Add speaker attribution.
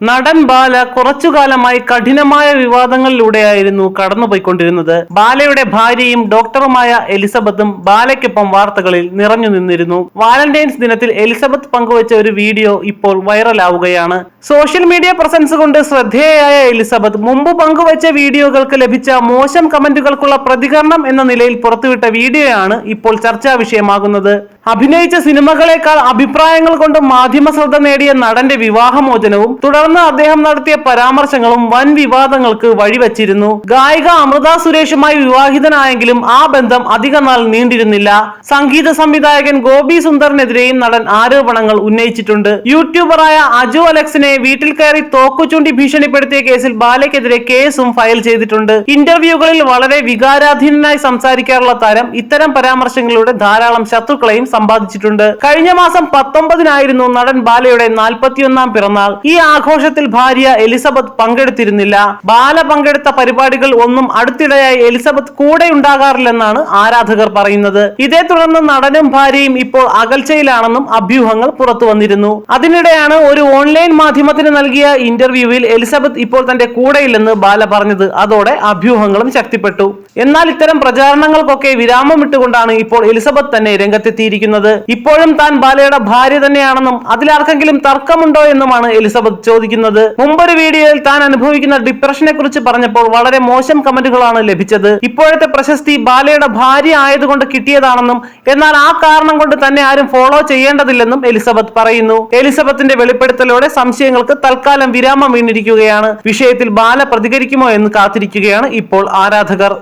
Speaker 1: നടൻ ബാല കുറച്ചുകാലമായി കഠിനമായ വിവാദങ്ങളിലൂടെയായിരുന്നു കടന്നുപോയിക്കൊണ്ടിരുന്നത്. ബാലയുടെ ഭാര്യയും ഡോക്ടറുമായ എലിസബത്തും ബാലയ്ക്കൊപ്പം വാർത്തകളിൽ നിറഞ്ഞു നിന്നിരുന്നു. വാലന്റൈൻസ് ദിനത്തിൽ എലിസബത്ത് പങ്കുവച്ച ഒരു വീഡിയോ ഇപ്പോൾ വൈറലാവുകയാണ്. സോഷ്യൽ മീഡിയ പ്രസൻസ് കൊണ്ട് ശ്രദ്ധേയയായ എലിസബത്ത് മുമ്പ് പങ്കുവച്ച വീഡിയോകൾക്ക് ലഭിച്ച മോശം കമന്റുകൾക്കുള്ള പ്രതികരണം എന്ന നിലയിൽ പുറത്തുവിട്ട വീഡിയോയാണ് ഇപ്പോൾ ചർച്ചാ വിഷയമാകുന്നത്. അഭിനയിച്ച സിനിമകളെക്കാൾ അഭിപ്രായങ്ങൾ കൊണ്ട് മാധ്യമ ശ്രദ്ധ നേടിയ നടന്റെ വിവാഹമോചനവും തുടർന്ന് അദ്ദേഹം നടത്തിയ പരാമർശങ്ങളും വൻ വിവാദങ്ങൾക്ക് വഴിവെച്ചിരുന്നു. ഗായിക അമൃത സുരേഷുമായി വിവാഹിതനായെങ്കിലും ആ ബന്ധം അധികനാൾ നീണ്ടിരുന്നില്ല. സംഗീത സംവിധായകൻ ഗോപി സുന്ദറിനെതിരെയും നടൻ ആരോപണങ്ങൾ ഉന്നയിച്ചിട്ടുണ്ട്. യൂട്യൂബറായ അജു അലക്സിനെ വീട്ടിൽ കയറി തോക്കു ചൂണ്ടി ഭീഷണിപ്പെടുത്തിയ കേസിൽ ബാലയ്ക്കെതിരെ കേസും ഫയൽ ചെയ്തിട്ടുണ്ട്. ഇന്റർവ്യൂകളിൽ വളരെ വികാരാധീനനായി സംസാരിക്കാറുള്ള താരം ഇത്തരം പരാമർശങ്ങളിലൂടെ ധാരാളം ശത്രുക്കളെയും സമ്പാദിച്ചിട്ടുണ്ട്. കഴിഞ്ഞ മാസം 19-നായിരുന്നു നടൻ ബാലയുടെ 41-ാം പിറന്നാൾ. ഈ ആഘോഷത്തിൽ ഭാര്യ എലിസബത്ത് പങ്കെടുത്തിരുന്നില്ല. ബാല പങ്കെടുത്ത പരിപാടികൾ ഒന്നും അടുത്തിടെയായി എലിസബത്ത് കൂടെ ഉണ്ടാകാറില്ലെന്നാണ് ആരാധകർ പറയുന്നത്. ഇതേ തുടർന്ന് നടനും ഭാര്യയും ഇപ്പോൾ അകൽച്ചയിലാണെന്നും അഭ്യൂഹങ്ങൾ പുറത്തു വന്നിരുന്നു. അതിനിടെയാണ് ഒരു ഓൺലൈൻ മാധ്യമത്തിന് നൽകിയ ഇന്റർവ്യൂവിൽ എലിസബത്ത് ഇപ്പോൾ തന്റെ കൂടെയില്ലെന്ന് ബാല പറഞ്ഞത്. അതോടെ അഭ്യൂഹങ്ങളും ശക്തിപ്പെട്ടു. എന്നാൽ ഇത്തരം പ്രചാരണങ്ങൾക്കൊക്കെ വിരാമം ഇട്ടുകൊണ്ടാണ് ഇപ്പോൾ എലിസബത്ത് തന്നെ രംഗത്തെത്തിയിരിക്കുന്നത്. ഇപ്പോഴും താൻ ബാലയുടെ ഭാര്യ തന്നെയാണെന്നും അതിലാർക്കെങ്കിലും തർക്കമുണ്ടോ എന്നുമാണ് എലിസബത്ത് ചോദിക്കുന്നത്. മുമ്പൊരു വീഡിയോയിൽ താൻ അനുഭവിക്കുന്ന ഡിപ്രഷനെ കുറിച്ച് പറഞ്ഞപ്പോൾ വളരെ മോശം കമന്റുകളാണ് ലഭിച്ചത്. ഇപ്പോഴത്തെ പ്രശസ്തി ബാലയുടെ ഭാര്യ ആയതുകൊണ്ട് കിട്ടിയതാണെന്നും എന്നാൽ ആ കാരണം കൊണ്ട് തന്നെ ആരും ഫോളോ ചെയ്യേണ്ടതില്ലെന്നും എലിസബത്ത് പറയുന്നു. എലിസബത്തിന്റെ വെളിപ്പെടുത്തലോടെ സംശയങ്ങൾക്ക് തൽക്കാലം വിരാമം വീണിരിക്കുകയാണ്. വിഷയത്തിൽ ബാല പ്രതികരിക്കുമോ എന്ന് കാത്തിരിക്കുകയാണ് ഇപ്പോൾ ആരാധകർ.